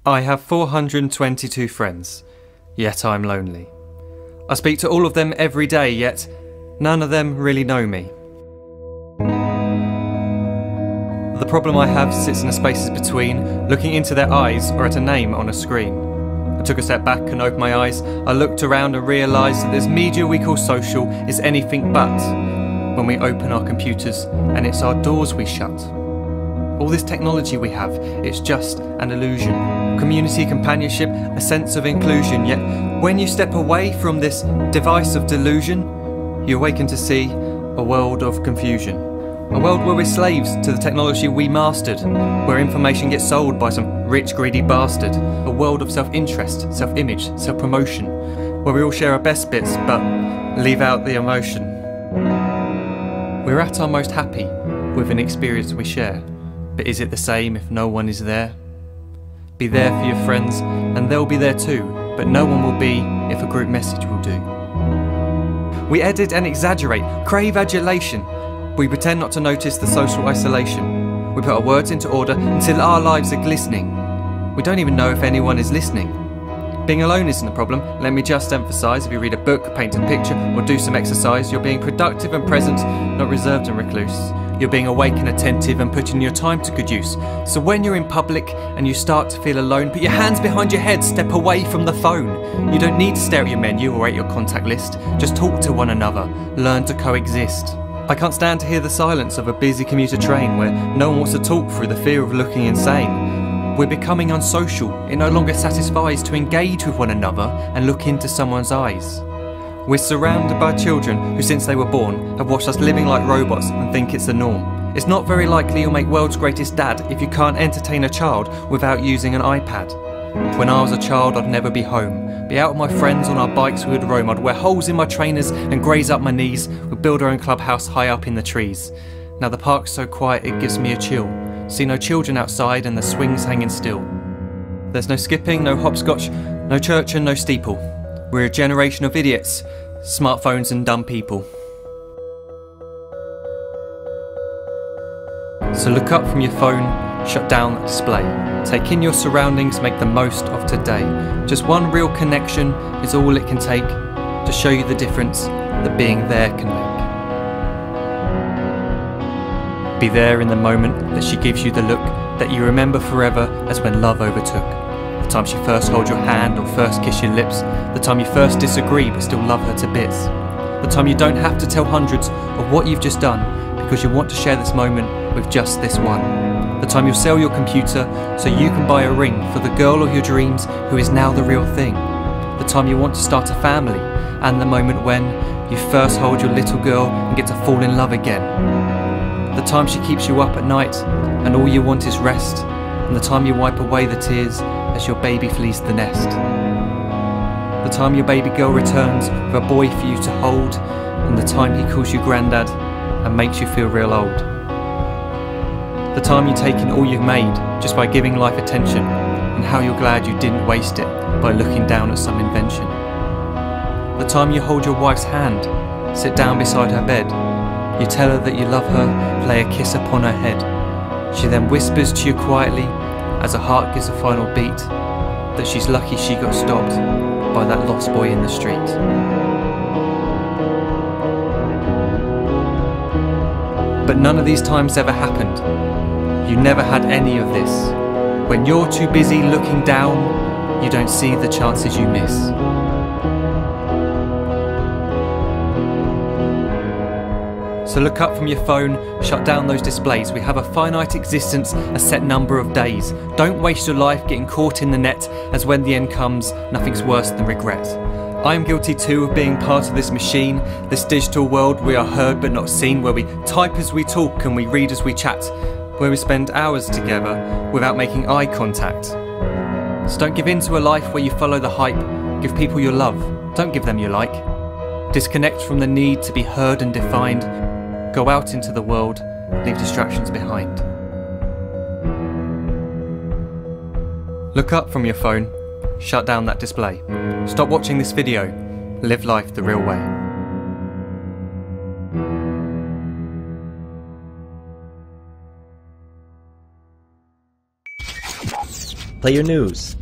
I have 422 friends, yet I'm lonely. I speak to all of them every day, yet none of them really know me. The problem I have sits in the spaces between, looking into their eyes or at a name on a screen. I took a step back and opened my eyes. I looked around and realised that this media we call social is anything but when we open our computers and it's our doors we shut. All this technology we have, it's just an illusion. Community, companionship, a sense of inclusion. Yet when you step away from this device of delusion, you awaken to see a world of confusion. A world where we're slaves to the technology we mastered, where information gets sold by some rich, greedy bastard. A world of self-interest, self-image, self-promotion, where we all share our best bits but leave out the emotion. We're at our most happy with an experience we share. But is it the same if no one is there? Be there for your friends and they'll be there too, but no one will be if a group message will do. We edit and exaggerate, crave adulation. We pretend not to notice the social isolation. We put our words into order until our lives are glistening. We don't even know if anyone is listening. Being alone isn't a problem, let me just emphasise. If you read a book, paint a picture or do some exercise, you're being productive and present, not reserved and recluse. You're being awake and attentive and putting your time to good use. So when you're in public and you start to feel alone, put your hands behind your head, step away from the phone. You don't need to stare at your menu or at your contact list. Just talk to one another, learn to coexist. I can't stand to hear the silence of a busy commuter train where no one wants to talk through the fear of looking insane. We're becoming unsocial. It no longer satisfies to engage with one another and look into someone's eyes. We're surrounded by children who since they were born have watched us living like robots and think it's the norm. It's not very likely you'll make world's greatest dad if you can't entertain a child without using an iPad. When I was a child I'd never be home. Be out with my friends on our bikes we would roam. I'd wear holes in my trainers and graze up my knees. We'd build our own clubhouse high up in the trees. Now the park's so quiet it gives me a chill. See no children outside and the swings hanging still. There's no skipping, no hopscotch, no church and no steeple. We're a generation of idiots, smartphones and dumb people. So look up from your phone, shut down the display. Take in your surroundings, make the most of today. Just one real connection is all it can take to show you the difference that being there can make. Be there in the moment that she gives you the look that you remember forever as when love overtook. The time she first holds your hand or first kiss your lips. The time you first disagree but still love her to bits. The time you don't have to tell hundreds of what you've just done because you want to share this moment with just this one. The time you'll sell your computer so you can buy a ring for the girl of your dreams who is now the real thing. The time you want to start a family and the moment when you first hold your little girl and get to fall in love again. The time she keeps you up at night and all you want is rest. And the time you wipe away the tears as your baby flees the nest. The time your baby girl returns with a boy for you to hold, and the time he calls you granddad and makes you feel real old. The time you take in all you've made just by giving life attention, and how you're glad you didn't waste it by looking down at some invention. The time you hold your wife's hand, sit down beside her bed, you tell her that you love her, lay a kiss upon her head. She then whispers to you quietly as her heart gives a final beat that she's lucky she got stopped by that lost boy in the street. But none of these times ever happened. You never had any of this. When you're too busy looking down, you don't see the chances you miss. So look up from your phone, shut down those displays. We have a finite existence, a set number of days. Don't waste your life getting caught in the net, as when the end comes, nothing's worse than regret. I am guilty too of being part of this machine, this digital world we are heard but not seen, where we type as we talk and we read as we chat, where we spend hours together without making eye contact. So don't give in to a life where you follow the hype. Give people your love, don't give them your like. Disconnect from the need to be heard and defined. Go out into the world, leave distractions behind. Look up from your phone, shut down that display. Stop watching this video, live life the real way. Play your news.